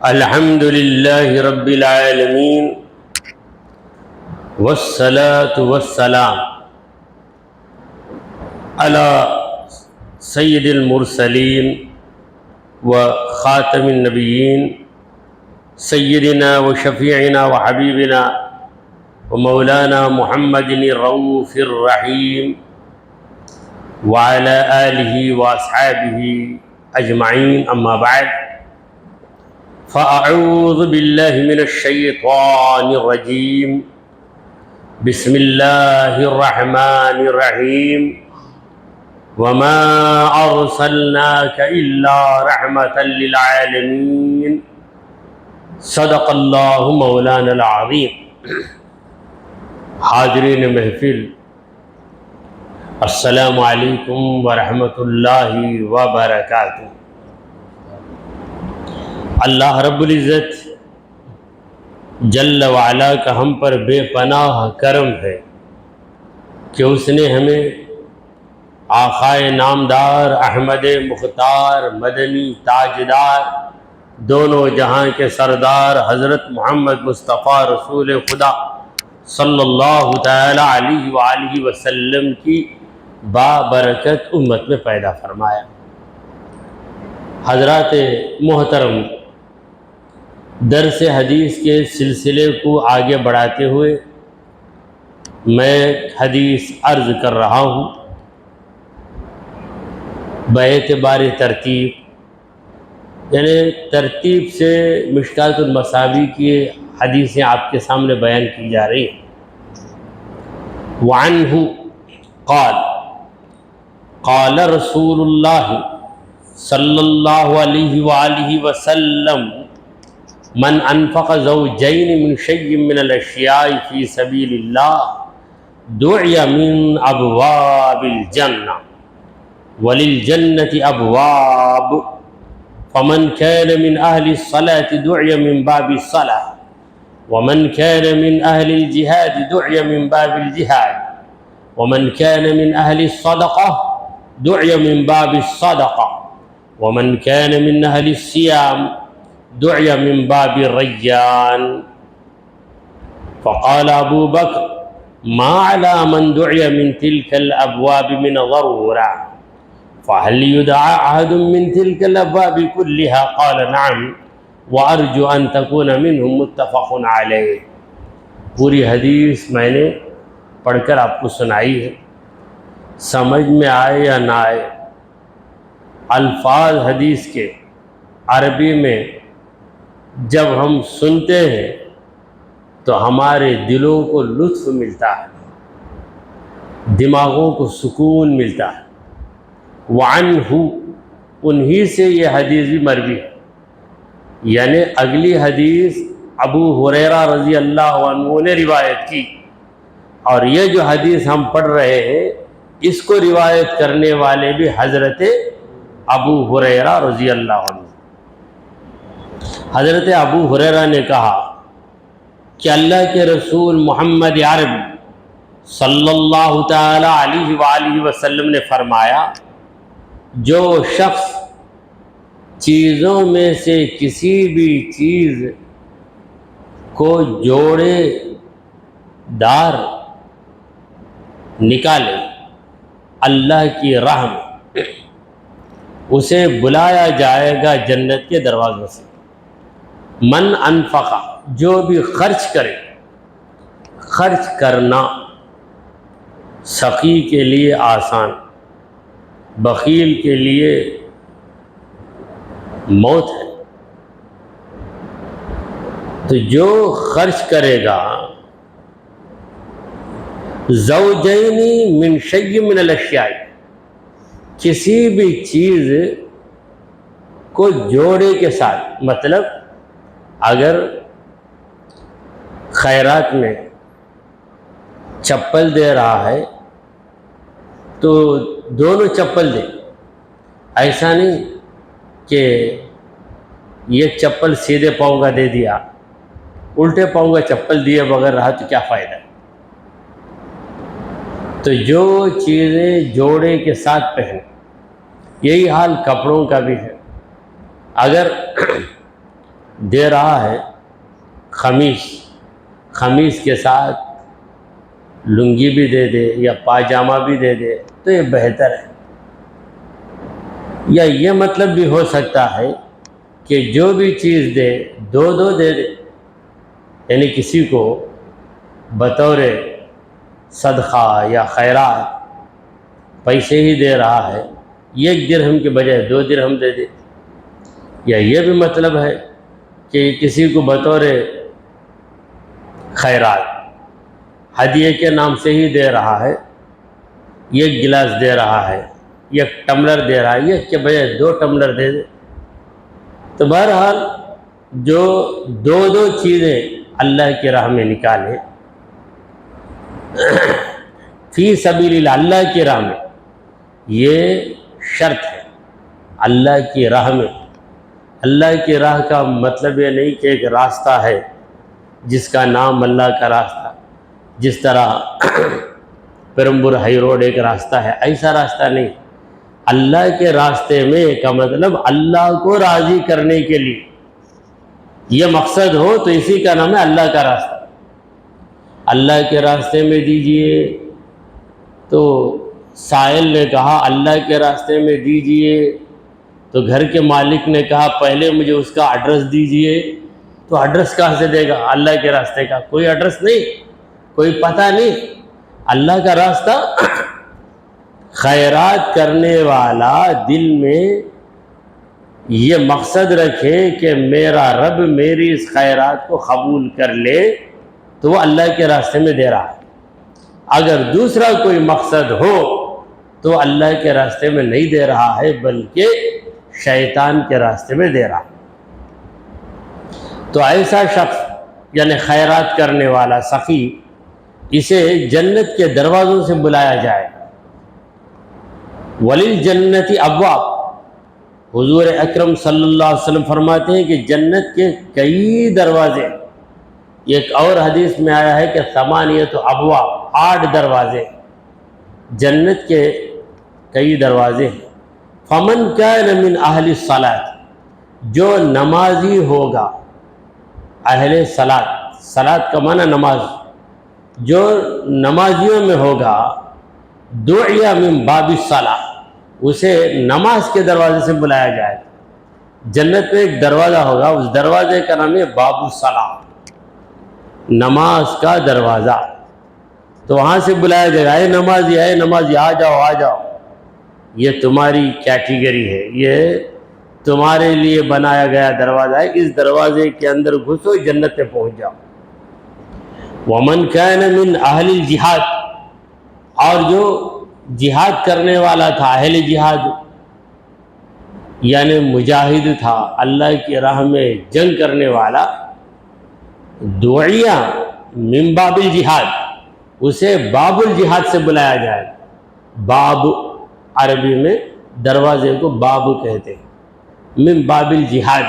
الحمد لله رب العالمين والصلاة والسلام على سيد المرسلين وخاتم النبيين سيدنا وشفيعنا وحبيبنا ومولانا محمد الرؤوف الرحيم وعلى آله وأصحابه أجمعين. أما بعد، فأعوذ بالله من الشيطان الرجيم. بسم الله الرحمن الرحيم. وما أرسلناك إلا رحمة للعالمين. صدق اللہ مولانا العظیم. حاضرین محفل، السلام علیکم ورحمۃ اللہ وبرکاتہ. اللہ رب العزت جل وعلا کا ہم پر بے پناہ کرم ہے کہ اس نے ہمیں آقائے نامدار احمد مختار مدنی تاجدار دونوں جہاں کے سردار حضرت محمد مصطفیٰ رسول خدا صلی اللہ تعالی علیہ وآلہ وسلم کی بابرکت امت میں پیدا فرمایا. حضرات محترم، درس حدیث کے سلسلے کو آگے بڑھاتے ہوئے میں حدیث عرض کر رہا ہوں. باعتبار ترتیب، یعنی ترتیب سے مشکات المصابیح کی حدیثیں آپ کے سامنے بیان کی جا رہی ہیں. وعنہ قال قال رسول اللہ صلی اللہ علیہ وآلہ وسلم من انفق زوجین من شیء من الاشیاء فی سبیل اللہ دعی من ابواب الجنہ وللجنة ابواب فمن كان من اہل الصلاة دعی من باب الصلاة ومن كان من اہل الجہاد دعی من باب الجہاد ومن كان من اہل الصدقة دعی من باب الصدقة ومن كان من اہل الصیام دعی من باب الریان. فقال ابو بکر ما على من دعی من تلك الابواب من ضرورہ فهل يدعى احد من تلك الابواب كلها؟ قال نعم وارجو ان تكون منهم. متفق علیہ. پوری حدیث میں نے پڑھ کر آپ کو سنائی ہے. سمجھ میں آئے یا نہ آئے، الفاظ حدیث کے عربی میں جب ہم سنتے ہیں تو ہمارے دلوں کو لطف ملتا ہے، دماغوں کو سکون ملتا ہے. وعنہ، انہی سے یہ حدیث بھی مروی ہے، یعنی اگلی حدیث ابو ہریرہ رضی اللہ عنہ نے روایت کی، اور یہ جو حدیث ہم پڑھ رہے ہیں اس کو روایت کرنے والے بھی حضرت ابو ہریرہ رضی اللہ عنہ. حضرت ابو ہریرہ نے کہا کہ اللہ کے رسول محمد عربی صلی اللہ تعالی علیہ وآلہ وسلم نے فرمایا، جو شخص چیزوں میں سے کسی بھی چیز کو جوڑے دار نکالے اللہ کی راہ میں، اسے بلایا جائے گا جنت کے دروازوں سے. من انفقہ، جو بھی خرچ کرے. خرچ کرنا سخی کے لیے آسان، بخیل کے لیے موت ہے. تو جو خرچ کرے گا زوجین من شیء من الاشیاء، کسی بھی چیز کو جوڑے کے ساتھ، مطلب اگر خیرات میں چپل دے رہا ہے تو دونوں چپل دے. ایسا نہیں کہ یہ چپل سیدھے پاؤں کا دے دیا، الٹے پاؤں کا چپل دیے بغیر رہا تو کیا فائدہ. تو جو چیزیں جوڑے کے ساتھ پہنے، یہی حال کپڑوں کا بھی ہے. اگر دے رہا ہے خمیس کے ساتھ لنگی بھی دے دے یا پاجامہ بھی دے دے تو یہ بہتر ہے. یا یہ مطلب بھی ہو سکتا ہے کہ جو بھی چیز دے دو دے دے، یعنی کسی کو بطور صدقہ یا خیرات پیسے ہی دے رہا ہے، 1 درہم کے بجائے 2 درہم دے دے. یا یہ بھی مطلب ہے کہ کسی کو بطور خیرات ہدیے کے نام سے ہی دے رہا ہے، 1 گلاس دے رہا ہے، 1 ٹملر دے رہا ہے، 1 کے بجائے 2 ٹملر دے دے. تو بہرحال جو دو چیزیں اللہ کی راہ میں نکالے فی سبیل اللہ، اللہ کی راہ میں، یہ شرط ہے. اللہ کی راہ میں، اللہ کی راہ کا مطلب یہ نہیں کہ ایک راستہ ہے جس کا نام اللہ کا راستہ، جس طرح پیرمبور ہائی روڈ ایک راستہ ہے، ایسا راستہ نہیں. اللہ کے راستے میں کا مطلب اللہ کو راضی کرنے کے لیے یہ مقصد ہو تو اسی کا نام ہے اللہ کا راستہ. اللہ کے راستے میں دیجئے تو سائل نے کہا اللہ کے راستے میں دیجئے، تو گھر کے مالک نے کہا پہلے مجھے اس کا ایڈریس دیجئے. تو ایڈریس کہاں سے دے گا؟ اللہ کے راستے کا کوئی ایڈریس نہیں، کوئی پتہ نہیں. اللہ کا راستہ خیرات کرنے والا دل میں یہ مقصد رکھے کہ میرا رب میری اس خیرات کو قبول کر لے، تو وہ اللہ کے راستے میں دے رہا ہے. اگر دوسرا کوئی مقصد ہو تو اللہ کے راستے میں نہیں دے رہا ہے بلکہ شیطان کے راستے میں دے رہا ہے. تو ایسا شخص یعنی خیرات کرنے والا سخی، اسے جنت کے دروازوں سے بلایا جائے. وَلِلْجَنَّةِ أَبْوَابٌ، حضور اکرم صلی اللہ علیہ وسلم فرماتے ہیں کہ جنت کے کئی دروازے. ایک اور حدیث میں آیا ہے کہ 8 ابواب، 8 دروازے، جنت کے کئی دروازے ہیں. فمن كان من اہل الصلاۃ، جو نمازی ہوگا، اہل صلاۃ، صلاۃ کا معنی نماز، جو نمازیوں میں ہوگا، دعی من باب الصلاۃ، اسے نماز کے دروازے سے بلایا جائے. جنت میں ایک دروازہ ہوگا، اس دروازے کا نام ہے باب الصلاۃ، نماز کا دروازہ. تو وہاں سے بلایا جائے گا، اے نمازی، اے نمازی، آ جاؤ آ جاؤ، یہ تمہاری کیٹیگری ہے، یہ تمہارے لیے بنایا گیا دروازہ ہے، اس دروازے کے اندر گھسو، جنت میں پہنچ جاؤ. ومن كان من اہل الجہاد، اور جو جہاد کرنے والا تھا، اہل جہاد یعنی مجاہد تھا، اللہ کی راہ میں جنگ کرنے والا، دعیا من باب الجہاد، اسے باب الجہاد سے بلایا جائے. باب عربی میں دروازے کو باب کہتے ہیں. من باب الجہاد،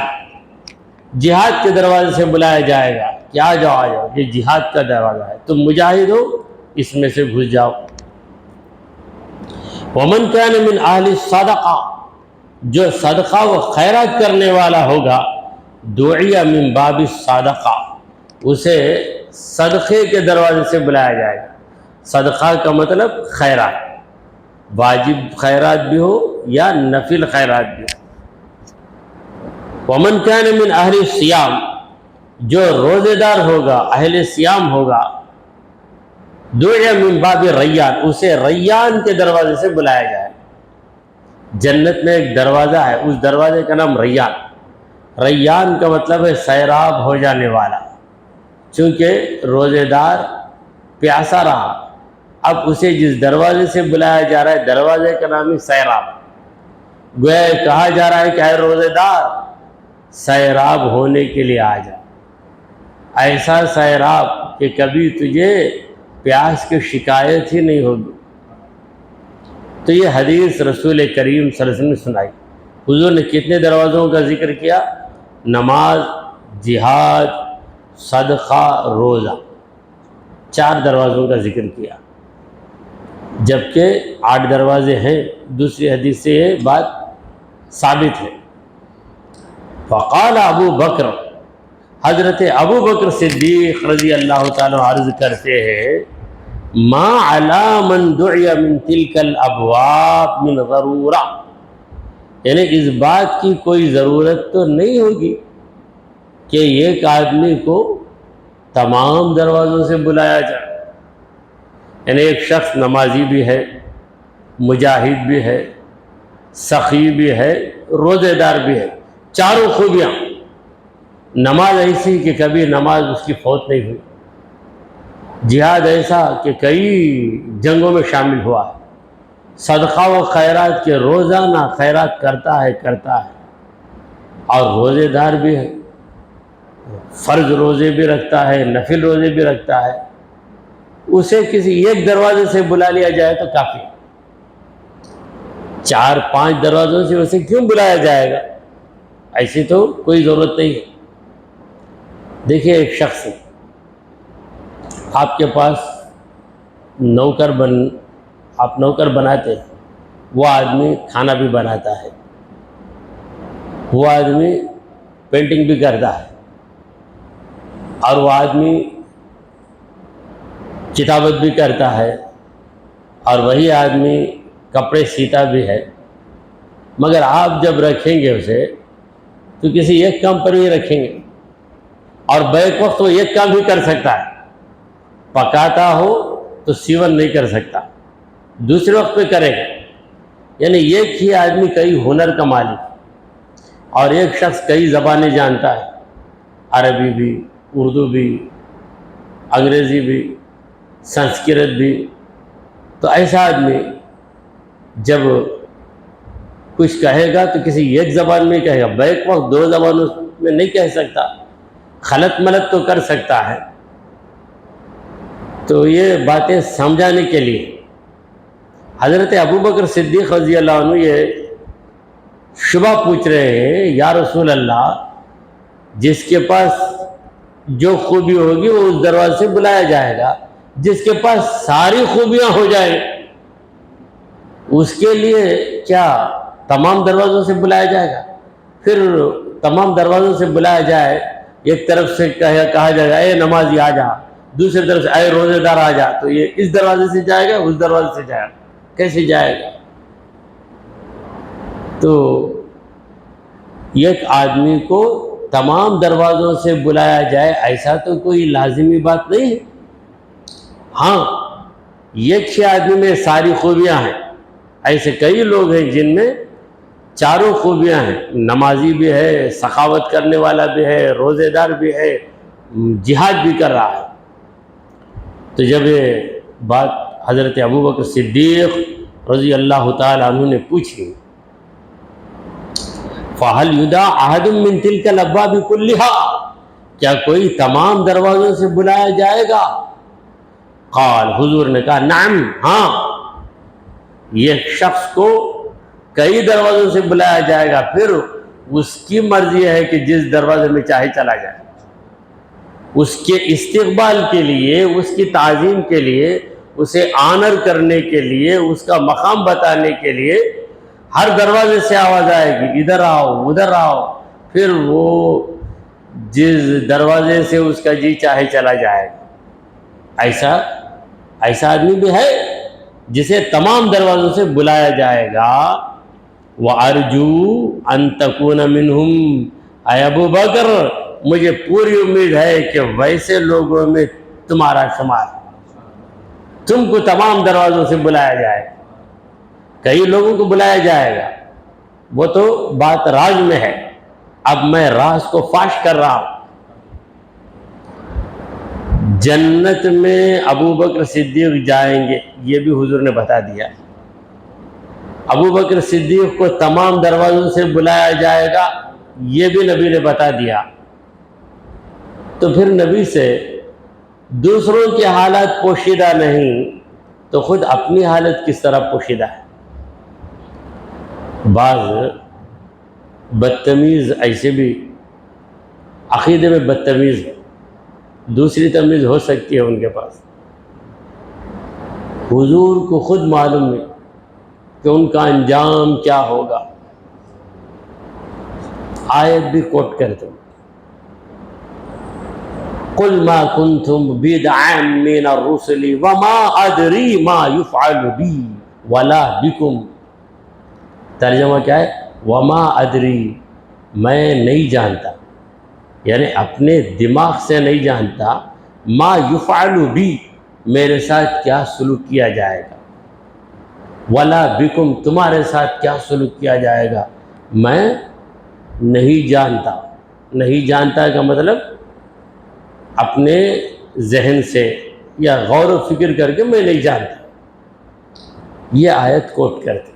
جہاد کے دروازے سے بلایا جائے گا کہ آ جاؤ آ جاؤ، یہ جہاد کا دروازہ ہے، تم مجاہد ہو، اس میں سے گھس جاؤ. ومن كان من اہل الصدقہ، جو صدقہ و خیرات کرنے والا ہوگا، دعی من باب الصدقہ، اسے صدقے کے دروازے سے بلایا جائے گا. صدقہ کا مطلب خیرات، واجب خیرات بھی ہو یا نفل خیرات بھی ہو. ومن كان من اہل الصیام، جو روزے دار ہوگا، اہل صیام ہوگا، دعی من باب ریان، اسے ریان کے دروازے سے بلایا جائے. جنت میں ایک دروازہ ہے، اس دروازے کا نام ریان. ریان کا مطلب ہے سیراب ہو جانے والا. چونکہ روزے دار پیاسا رہا، اب اسے جس دروازے سے بلایا جا رہا ہے، دروازے کا نام ہے سیراب. گویا کہا جا رہا ہے کہ اے روزے دار، سیراب ہونے کے لیے آ جا، ایسا سیراب کہ کبھی تجھے پیاس کی شکایت ہی نہیں ہوگی. تو یہ حدیث رسول کریم صلی اللہ علیہ وسلم نے سنائی. حضور نے کتنے دروازوں کا ذکر کیا؟ نماز، جہاد، صدقہ، روزہ، 4 دروازوں کا ذکر کیا، جبکہ 8 دروازے ہیں. دوسری حدیث سے یہ بات ثابت ہے. فقال ابو بکر، حضرت ابو بکر صدیق رضی اللہ تعالیٰ عرض کرتے ہیں ما علی من دعی من تلک الابواب من ضرورہ، یعنی اس بات کی کوئی ضرورت تو نہیں ہوگی کہ ایک آدمی کو تمام دروازوں سے بلایا جائے. یعنی ایک شخص نمازی بھی ہے، مجاہد بھی ہے، سخی بھی ہے، روزے دار بھی ہے، چاروں خوبیاں. نماز ایسی کہ کبھی نماز اس کی فوت نہیں ہوئی، جہاد ایسا کہ کئی جنگوں میں شامل ہوا ہے، صدقہ و خیرات کے روزانہ خیرات کرتا ہے، اور روزے دار بھی ہے، فرض روزے بھی رکھتا ہے، نفل روزے بھی رکھتا ہے. اسے کسی ایک دروازے سے بلا لیا جائے تو کافی، 4-5 دروازوں سے اسے کیوں بلایا جائے گا؟ ایسی تو کوئی ضرورت نہیں ہے. دیکھیے ایک شخص آپ کے پاس آپ نوکر بناتے ہیں، وہ آدمی کھانا بھی بناتا ہے، وہ آدمی پینٹنگ بھی کرتا ہے، اور وہ آدمی کتابت بھی کرتا ہے، اور وہی آدمی کپڑے سیتا بھی ہے. مگر آپ جب رکھیں گے اسے تو کسی ایک کام پر ہی رکھیں گے، اور بیک وقت وہ ایک کام ہی کر سکتا ہے. پکاتا ہو تو سیون نہیں کر سکتا، دوسرے وقت پہ کرے گا. یعنی ایک ہی آدمی کئی ہنر کا مالک، اور ایک شخص کئی زبانیں جانتا ہے، عربی بھی، اردو بھی، انگریزی بھی، سنسکرت بھی. تو ایسا آدمی جب کچھ کہے گا تو کسی ایک زبان میں کہے گا، بیک وقت 2 زبانوں میں نہیں کہہ سکتا، خلط ملط تو کر سکتا ہے. تو یہ باتیں سمجھانے کے لیے حضرت ابو بکر صدیق رضی اللہ عنہ یہ شبہ پوچھ رہے ہیں، یا رسول اللہ، جس کے پاس جو خوبی ہوگی وہ اس دروازے سے بلایا جائے گا، جس کے پاس ساری خوبیاں ہو جائیں اس کے لیے کیا تمام دروازوں سے بلایا جائے گا؟ پھر تمام دروازوں سے بلایا جائے، ایک طرف سے کہا جائے گا اے نمازی آ جا، دوسری طرف سے اے روزے دار آ جا، تو یہ اس دروازے سے جائے گا اس دروازے سے جائے گا؟ کیسے جائے گا؟ تو ایک آدمی کو تمام دروازوں سے بلایا جائے ایسا تو کوئی لازمی بات نہیں ہے. ہاں، ایک ہی آدمی میں ساری خوبیاں ہیں. ایسے کئی لوگ ہیں جن میں چاروں خوبیاں ہیں، نمازی بھی ہے، سخاوت کرنے والا بھی ہے، روزے دار بھی ہے، جہاد بھی کر رہا ہے. تو جب یہ بات حضرت ابوبکر صدیق رضی اللہ تعالیٰ عنہ نے پوچھی، فَهَلْ يُدَعَ أَحَدٌ مِّن تِلْكَ الْأَبْوَابِ كُلِّهَا، کیا کوئی تمام دروازوں سے بلایا جائے گا؟ قال، حضور نے کہا نعم، ہاں، یہ شخص کو کئی دروازوں سے بلایا جائے گا، پھر اس کی مرضی ہے کہ جس دروازے میں چاہے چلا جائے. اس کے استقبال کے لیے، اس کی تعظیم کے لیے، اسے آنر کرنے کے لیے، اس کا مقام بتانے کے لیے ہر دروازے سے آواز آئے گی ادھر آؤ ادھر آؤ، پھر وہ جس دروازے سے اس کا جی چاہے چلا جائے گا. ایسا آدمی بھی ہے جسے تمام دروازوں سے بلایا جائے گا. وَأَرْجُو أَن تَكُونَ مِنْهُمْ، اے ابو بکر مجھے پوری امید ہے کہ ویسے لوگوں میں تمہارا شمار، تم کو تمام دروازوں سے بلایا جائے گا. کئی لوگوں کو بلایا جائے گا، وہ تو بات راز میں ہے، اب میں راز کو فاش کر رہا ہوں. جنت میں ابو بکر صدیق جائیں گے، یہ بھی حضور نے بتا دیا. ابو بکر صدیق کو تمام دروازوں سے بلایا جائے گا، یہ بھی نبی نے بتا دیا. تو پھر نبی سے دوسروں کی حالت پوشیدہ نہیں تو خود اپنی حالت کس طرح پوشیدہ ہے؟ بعض بدتمیز ایسے بھی عقیدے میں بدتمیز ہے، دوسری تمیز ہو سکتی ہے ان کے پاس. حضور کو خود معلوم ہے کہ ان کا انجام کیا ہوگا. آیت بھی کوٹ کرتے ہیں، قل ما كنتم بدعا من الرسل وما ادری ما يفعل بی ولا بکم. ترجمہ کیا ہے؟ وما ادری، میں نہیں جانتا، یعنی اپنے دماغ سے نہیں جانتا، ما یفعل بی، میرے ساتھ کیا سلوک کیا جائے گا، ولا بکم، تمہارے ساتھ کیا سلوک کیا جائے گا، میں نہیں جانتا. نہیں جانتا کا مطلب اپنے ذہن سے یا غور و فکر کر کے میں نہیں جانتا. یہ آیت کوٹ کرتے،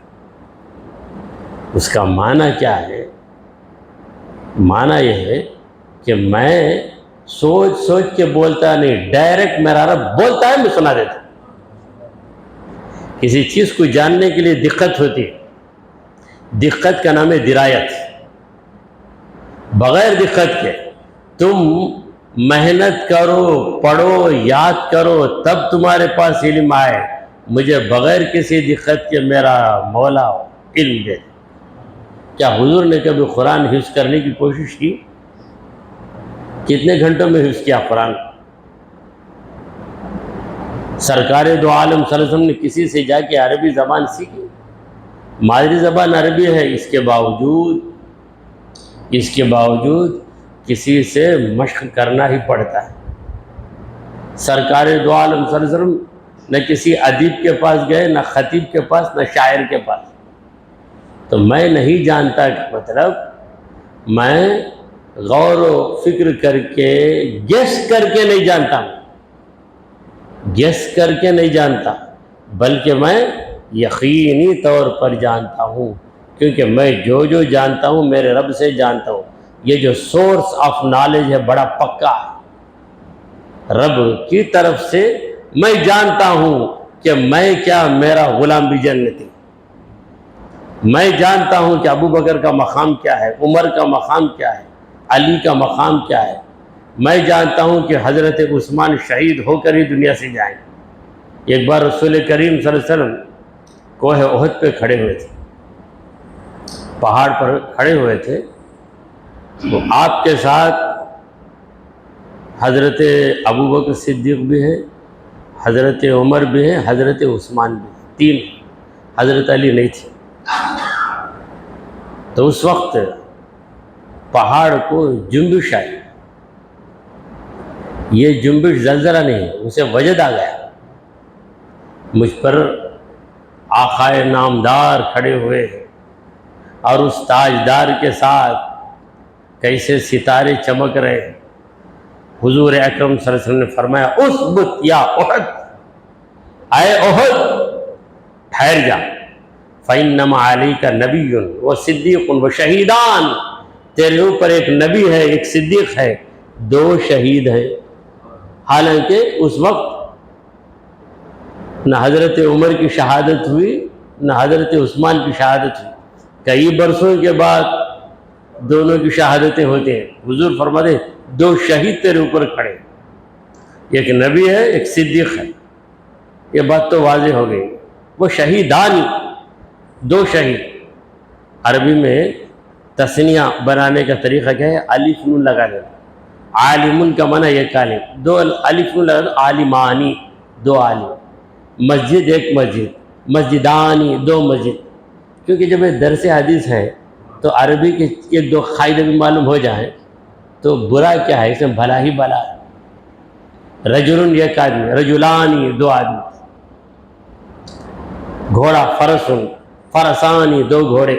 اس کا معنی کیا ہے؟ معنی یہ ہے کہ میں سوچ سوچ کے بولتا نہیں، ڈائریکٹ میرا رب بولتا ہے، میں سنا دیتا. کسی چیز کو جاننے کے لیے دقت ہوتی ہے، دقت کا نام ہے درایت. بغیر دقت کے تم محنت کرو، پڑھو، یاد کرو، تب تمہارے پاس علم آئے. مجھے بغیر کسی دقت کے میرا مولا علم دے. کیا حضور نے کبھی قرآن حفظ کرنے کی کوشش کی؟ کتنے گھنٹوں میں حفظ کیا قرآن؟ سرکار دو عالم صلی اللہ علیہ وسلم نے کسی سے جا کے عربی زبان سیکھی؟ مادری زبان عربی ہے، اس کے باوجود کسی سے مشق کرنا ہی پڑتا ہے. سرکار دو عالم صلی اللہ علیہ وسلم نہ کسی ادیب کے پاس گئے، نہ خطیب کے پاس، نہ شاعر کے پاس. تو میں نہیں جانتا کا مطلب میں غور و فکر کر کے گیس کر کے نہیں جانتا ہوں، گیس کر کے نہیں جانتا، بلکہ میں یقینی طور پر جانتا ہوں، کیونکہ میں جو جانتا ہوں میرے رب سے جانتا ہوں. یہ جو سورس آف نالج ہے بڑا پکا ہے، رب کی طرف سے میں جانتا ہوں کہ میں کیا، میرا غلام بھی جنتی. میں جانتا ہوں کہ ابو بکر کا مقام کیا ہے، عمر کا مقام کیا ہے، علی کا مقام کیا ہے. میں جانتا ہوں کہ حضرت عثمان شہید ہو کر ہی دنیا سے جائیں. ایک بار رسول کریم صلی اللہ علیہ وسلم کوہ احد پہ کھڑے ہوئے تھے، پہاڑ پر کھڑے ہوئے تھے، تو آپ کے ساتھ حضرت ابو بکر صدیق بھی ہے، حضرت عمر بھی ہے، حضرت عثمان بھی ہے، تین. حضرت علی نہیں تھے. تو اس وقت پہاڑ کو جنبش آئی. یہ جنبش زلزلہ نہیں ہے، اسے وجد آ گیا. مجھ پر آقائے نامدار کھڑے ہوئے اور اس تاجدار کے ساتھ کیسے ستارے چمک رہے. حضور اکرم صلی اللہ علیہ وسلم نے فرمایا اثبت یا احد، اے احد ٹھہر جا، فإنما علیک نبی وصدیق وشہیدان، تیرے اوپر ایک نبی ہے، ایک صدیق ہے، دو شہید ہیں. حالانکہ اس وقت نہ حضرت عمر کی شہادت ہوئی، نہ حضرت عثمان کی شہادت ہوئی. کئی برسوں کے بعد دونوں کی شہادتیں ہوتی ہیں. حضور فرماتے ہیں دو شہید تیرے اوپر کھڑے، ایک نبی ہے، ایک صدیق ہے. یہ بات تو واضح ہو گئی. وہ شہیدانی، دو شہید. عربی میں تثنیہ بنانے کا طریقہ کیا ہے؟ الف نون لگا دینا. عالم کا معنی ایک عالم، دو الف نون لگا دو، عالمانی دو عالم. مسجد ایک مسجد، مسجدانی دو مسجد. کیونکہ جب یہ درس حدیث ہے تو عربی کے ایک دو قاعدے بھی معلوم ہو جائیں تو برا کیا ہے، اس میں بھلا ہی بھلا ہے. رجل ایک آدمی، رجلانی دو آدمی. گھوڑا فرسن، فرسانی دو گھوڑے.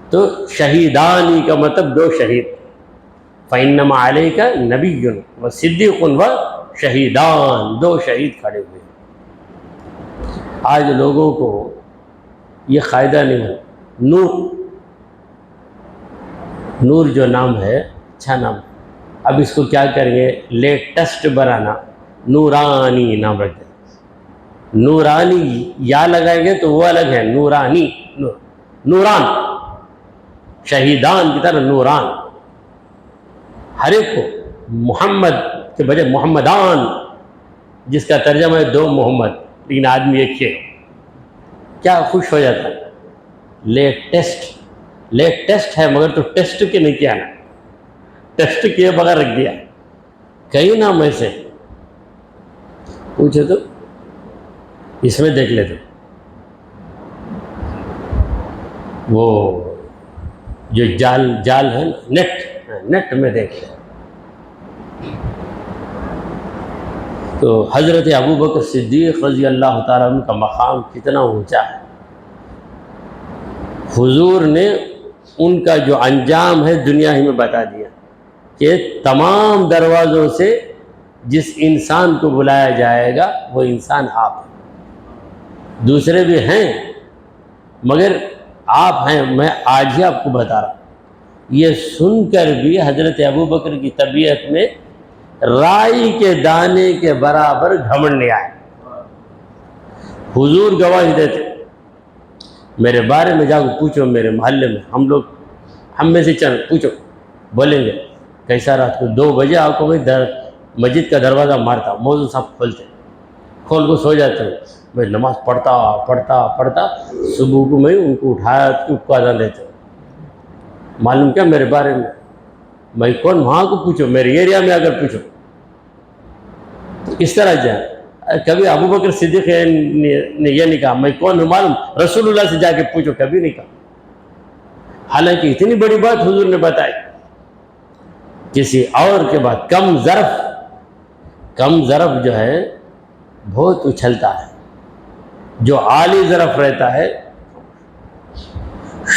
تو شہیدانی کا مطلب دو شہید. فإنما علیک نبی وصدیق وشہیدان، دو شہید کھڑے ہوئے. آج لوگوں کو یہ قاعدہ نہیں ہے. نور جو نام ہے اچھا نام، اب اس کو کیا کریں گے، لیٹسٹ بنانا، نورانی نام رکھ دیں. نورانی یا لگائیں گے تو وہ الگ ہے، نورانی نوران، شہیدان کی طرح نوران. ہر ایک کو محمد کے بجائے محمدان، جس کا ترجمہ ہے دو محمد لیکن آدمی ایک ہے. کیا خوش ہو جاتا ہے. لیٹسٹ ہے مگر تو ٹیسٹ کے نہیں کیا نا، ٹیسٹ کیے بغیر رکھ دیا. کئی نام ایسے پوچھے تو اس میں دیکھ لیتے، وہ جو جال ہے نا، نیٹ میں دیکھ لیں تو حضرت ابوبکر صدیق رضی اللہ تعالیٰ عنہ کا مقام کتنا اونچا ہے۔ حضور نے ان کا جو انجام ہے دنیا ہی میں بتا دیا کہ تمام دروازوں سے جس انسان کو بلایا جائے گا وہ انسان آپ ہیں، دوسرے بھی ہیں مگر آپ ہیں، میں آج ہی آپ کو بتا رہا ہوں۔ یہ سن کر بھی حضرت ابوبکر کی طبیعت میں رائی کے دانے کے برابر گھمنڈ نہیں آئے۔ حضور گواہی دیتے، میرے بارے میں جا کے پوچھو میرے محلے میں، ہم میں سے چند پوچھو، بولیں گے کیسا رات کو 2 بجے آپ کو مسجد کا دروازہ مارتا، موضوع صاحب کھول کو سو جاتے ہیں، میں نماز پڑھتا صبح کو میں ان کو اٹھایا کو اذان دیتے، معلوم کیا میرے بارے میں کون، وہاں کو پوچھو، میرے ایریا میں اگر پوچھو اس طرح جائے۔ کبھی ابوبکر صدیق نے یہ نہیں کہا میں کون ہوں معلوم، رسول اللہ سے جا کے پوچھو، کبھی نہیں کہا۔ حالانکہ اتنی بڑی بات حضور نے بتائی، کسی اور کے بعد کم ظرف جو ہے بہت اچھلتا ہے، جو عالی ظرف رہتا ہے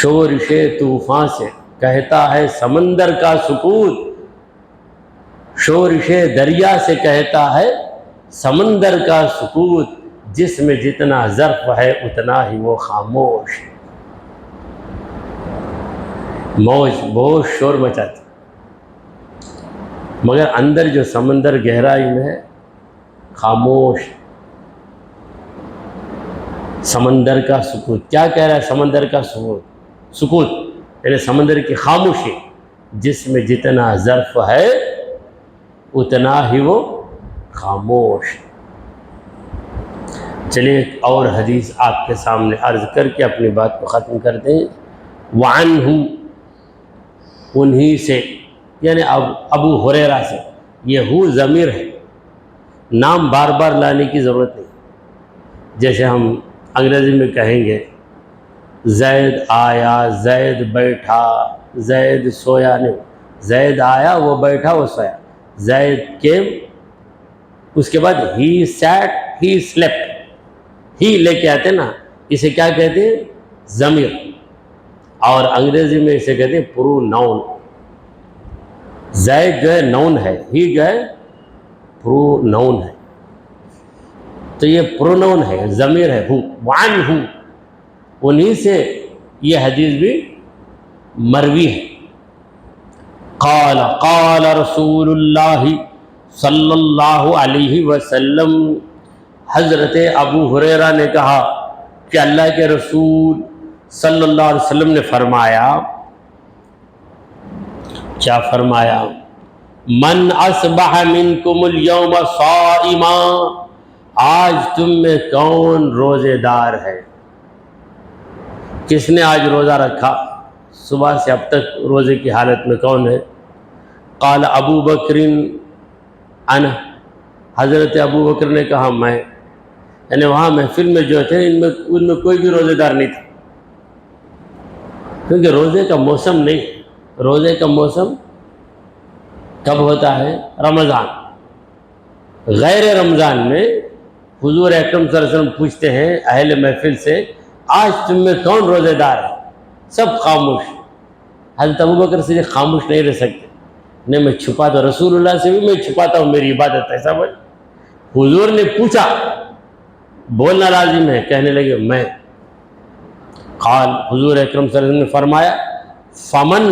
شورش طوفان سے کہتا ہے سمندر کا سکوت، شورش دریا سے کہتا ہے سمندر کا سکوت، جس میں جتنا ظرف ہے اتنا ہی وہ خاموش، موج بہت شور مچاتی، مگر اندر جو سمندر گہرائی میں ہے خاموش۔ سمندر کا سکوت کیا کہہ رہا ہے؟ سمندر کا سکوت یعنی سمندر کی خاموشی، جس میں جتنا ظرف ہے اتنا ہی وہ خاموش۔ چلیے ایک اور حدیث آپ کے سامنے عرض کر کے اپنی بات کو ختم کرتے ہیں۔ وعنہ، انہی سے یعنی ابو ہریرہ سے، یہ ہو ضمیر ہے، نام بار بار لانے کی ضرورت نہیں، جیسے ہم انگریزی میں کہیں گے زید آیا، زید بیٹھا، زید سویا، نہیں، زید آیا وہ بیٹھا وہ سویا، زید کیم، اس کے بعد ہی سیٹ، ہی سلیپٹ، ہی لے کے آتے نا، اسے کیا کہتے ہیں؟ ضمیر، اور انگریزی میں اسے کہتے ہیں پرو ناؤن۔ زید جو ہے ناؤن ہے، ہی جو ہے پرو ناؤن ہے، تو یہ پرونون ہے، ضمیر ہے، ہو، وعنہ، انہی سے یہ حدیث بھی مروی ہے۔ قال رسول اللہ صلی اللہ علیہ وسلم، حضرت ابو ہریرہ نے کہا کہ اللہ کے رسول صلی اللہ علیہ وسلم نے فرمایا، کیا فرمایا؟ من اصبح منکم اليوم صائما، آج تم میں کون روزے دار ہے؟ کس نے آج روزہ رکھا؟ صبح سے اب تک روزے کی حالت میں کون ہے؟ قال ابو بکر انا، حضرت ابو بکر نے کہا میں، یعنی وہاں محفل میں جو تھے ان میں کوئی بھی روزے دار نہیں تھا، کیونکہ روزے کا موسم نہیں ہے۔ روزے کا موسم کب ہوتا ہے؟ رمضان۔ غیر رمضان میں حضور اکرم صلی اللہ علیہ وسلم پوچھتے ہیں اہل محفل سے آج تم میں کون روزے دار ہے؟ سب خاموش۔ حضرت ابوبکر سے خاموش نہیں رہ سکتے، نہیں میں چھپاتا، رسول اللہ سے بھی میں چھپاتا ہوں، میری عبادت ایسا بول۔ حضور نے پوچھا، بولنا لازم ہے، کہنے لگے میں۔ قال، حضور اکرم صلی اللہ علیہ وسلم نے فرمایا فمن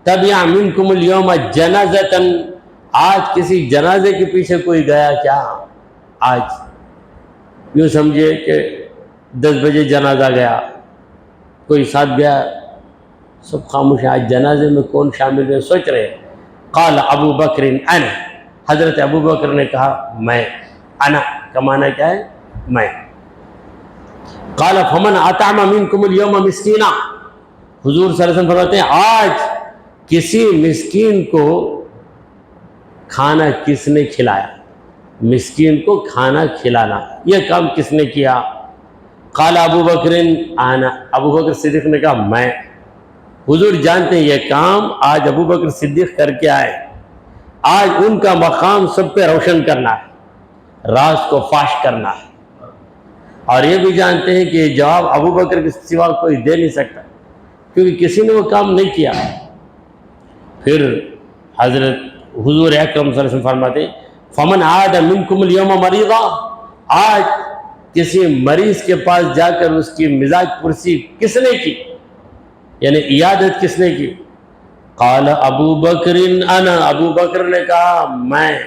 تبع منکم اليوم جنازۃ، آج کسی جنازے کے پیچھے کوئی گیا کیا؟ آج یوں سمجھے کہ 10 بجے جنازہ گیا، کوئی ساتھ گیا، سب خاموش ہیں، آج جنازے میں کون شامل ہے سوچ رہے ہیں۔ قال ابو بکر انا، حضرت ابو بکر نے کہا میں، انا کا معنی کیا ہے؟ میں۔ قال فمن اطعم منکم اليوم مسکینا، حضور صلی اللہ علیہ وسلم فرماتے ہیں آج کسی مسکین کو کھانا کس نے کھلایا؟ مسکین کو کھانا کھلانا، یہ کام کس نے کیا؟ قال ابو بکر انا، ابو بکر صدیق نے کہا میں۔ حضور جانتے ہیں یہ کام آج ابو بکر صدیق کر کے آئے، آج ان کا مقام سب پہ روشن کرنا ہے، راز کو فاش کرنا ہے، اور یہ بھی جانتے ہیں کہ یہ جواب ابو بکر کے سوا کوئی دے نہیں سکتا، کیونکہ کسی نے وہ کام نہیں کیا۔ پھر حضرت حضور اکرم صلی اللہ علیہ وسلم فرماتے ہیں فمن عاد منکم اليوم مریضا، آج کسی مریض کے پاس جا کر اس کی مزاج پرسی کس نے کی، یعنی عیادت کس نے کی؟ قال ابو بکر انا، ابو بکر نے کہا میں۔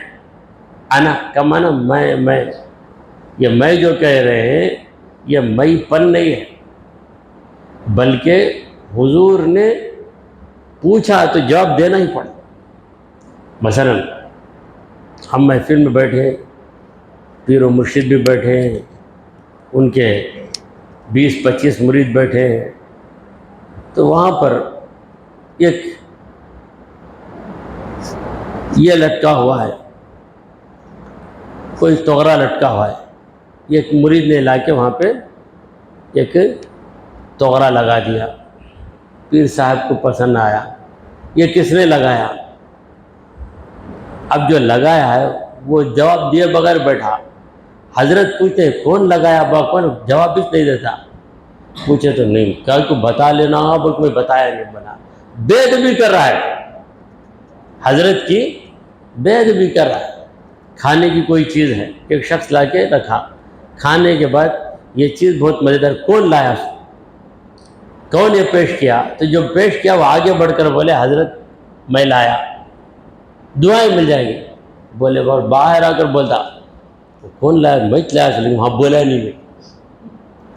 انا کا معنی میں، یہ میں جو کہہ رہے ہیں یہ میں پن نہیں ہے، بلکہ حضور نے پوچھا تو جواب دینا ہی پڑا۔ مثلا ہم محفل میں بیٹھے ہیں، پیر و مرشد بھی بیٹھے ہیں، ان کے 20-25 مرید بیٹھے ہیں، تو وہاں پر ایک یہ لٹکا ہوا ہے، کوئی توغرا لٹکا ہوا ہے، ایک مرید نے لا کے وہاں پہ ایک توغرا لگا دیا، پیر صاحب کو پسند آیا، یہ کس نے لگایا؟ اب جو لگایا ہے وہ جواب دیے بغیر بیٹھا، حضرت پوچھتے ہیں کون لگایا با کون، جواب بھی نہیں دیتا، پوچھے تو نہیں، کل کو بتا لینا، بلکہ میں بتایا نہیں بنا، بید بھی کر رہا ہے، حضرت کی بید بھی کر رہا ہے۔ کھانے کی کوئی چیز ہے، ایک شخص لا کے رکھا، کھانے کے بعد یہ چیز بہت مزیدار، کون لایا اس کو؟ کون یہ پیش کیا؟ تو جو پیش کیا وہ آگے بڑھ کر بولے حضرت میں لایا، دعائیں مل جائیں گی۔ بولے اور باہر آ کر بولتا کون لایا؟ میں لایا، لیکن وہاں بولا نہیں، میں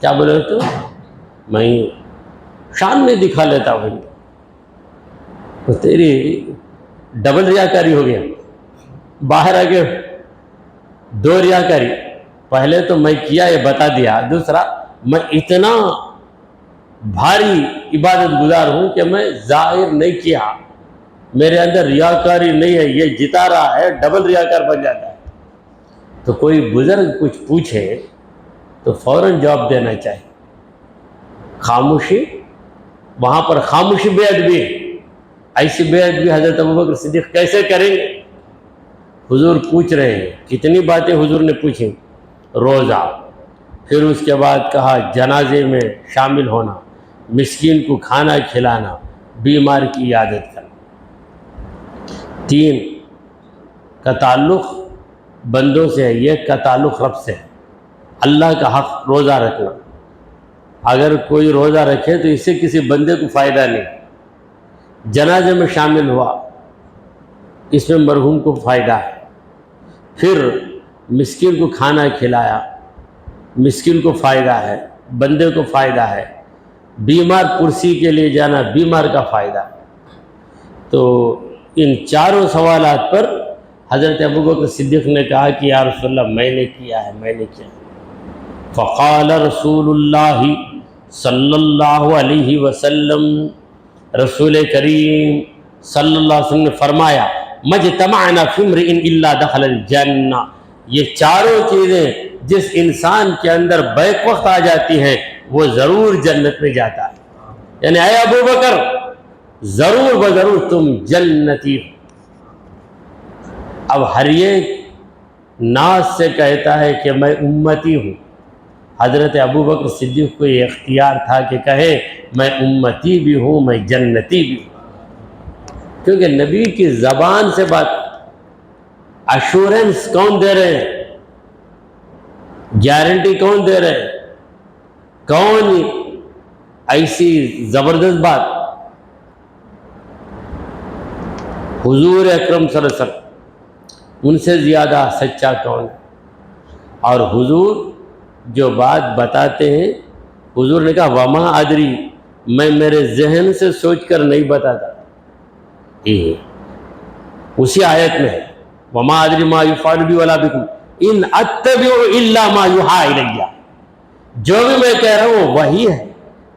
کیا بولے تو میں شان میں دکھا لیتا ہوں، تو تیری ڈبل ریاکاری ہو گیا، باہر آ کے دو ریاکاری، پہلے تو میں کیا یہ بتا دیا، دوسرا میں اتنا بھاری عبادت گزار ہوں کہ میں ظاہر نہیں کیا، میرے اندر ریاکاری نہیں ہے، یہ جتا رہا ہے ڈبل ریاکار بن جاتا ہے۔ تو کوئی بزرگ کچھ پوچھے تو فوراً جواب دینا چاہیے، خاموشی، وہاں پر خاموشی بے ادبی ہے، ایسی بے ادبی حضرت ابوبکر صدیق کیسے کریں گے؟ حضور پوچھ رہے ہیں، کتنی باتیں حضور نے پوچھی، روزہ، پھر اس کے بعد کہا جنازے میں شامل ہونا، مسکین کو کھانا کھلانا، بیمار کی عیادت کرنا۔ 3 کا تعلق بندوں سے ہے، یہ کا تعلق رب سے ہے، اللہ کا حق روزہ رکھنا، اگر کوئی روزہ رکھے تو اس سے کسی بندے کو فائدہ نہیں، جنازے میں شامل ہوا اس میں مرحوم کو فائدہ ہے، پھر مسکین کو کھانا کھلایا، مسکین کو فائدہ ہے، بندے کو فائدہ ہے، بیمار پرسی کے لیے جانا، بیمار کا فائدہ ہے۔ تو ان چاروں سوالات پر حضرت ابوبکر صدیق نے کہا کہ یا رسول اللہ میں نے کیا ہے، میں نے کیا ہے۔ فقال رسول اللہ صلی اللہ علیہ وسلم، رسول کریم صلی اللہ علیہ وسلم نے فرمایا مجتمعنا فی امرئ الا دخل الجنہ، یہ چاروں چیزیں جس انسان کے اندر بیک وقت آ جاتی ہیں وہ ضرور جنت میں جاتا ہے، یعنی اے ابو بکر ضرور بضرور تم جنتی ہو۔ اب ہر ایک ناز سے کہتا ہے کہ میں امتی ہوں، حضرت ابوبکر صدیق کو یہ اختیار تھا کہ کہے میں امتی بھی ہوں، میں جنتی بھی ہوں، کیونکہ نبی کی زبان سے بات، ایشورنس کون دے رہے ہیں، گارنٹی کون دے رہے ہیں، کون ایسی زبردست بات، حضور اکرم صلی اللہ علیہ وسلم، ان سے زیادہ سچا کون ہے؟ اور حضور جو بات بتاتے ہیں، حضور نے کہا وما ادری، میں میرے ذہن سے سوچ کر نہیں بتاتا، اسی آیت میں ہے وما ادری ما یفعل بی ولا بکم ان اتبع الا ما یوحی الی، جو بھی میں کہہ رہا ہوں وہی ہے،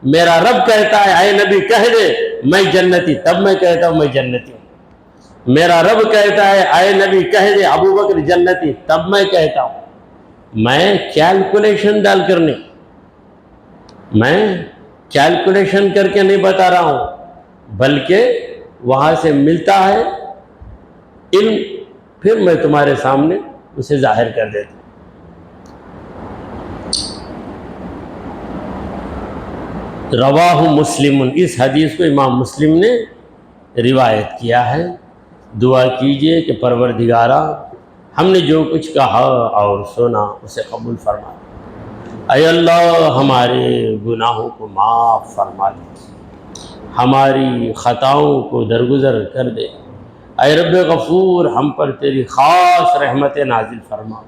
میرا رب کہتا ہے اے نبی کہہ دے میں جنتی، تب میں کہتا ہوں میں جنتی ہوں۔ میرا رب کہتا ہے اے نبی کہہ دے ابو بکر جنتی، تب میں کہتا ہوں میں کیلکولیشن ڈال کر نہیں، میں کیلکولیشن کر کے نہیں بتا رہا ہوں، بلکہ وہاں سے ملتا ہے علم، پھر میں تمہارے سامنے اسے ظاہر کر دیتا ہوں۔ رواہ مسلم، اس حدیث کو امام مسلم نے روایت کیا ہے۔ دعا کیجئے کہ پروردگارا ہم نے جو کچھ کہا اور سنا اسے قبول فرما، اے اللہ ہمارے گناہوں کو معاف فرما دے، ہماری خطاؤں کو درگزر کر دے، اے رب غفور ہم پر تیری خاص رحمت نازل فرما،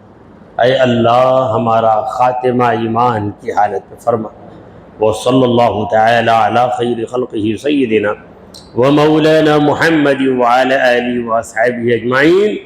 اے اللہ ہمارا خاتمہ ایمان کی حالت میں فرما۔ وصلی اللہ تعالی علی خیر خلقہ سیدنا ومولانا محمد وعلی آلہ واصحابہ اجمعین۔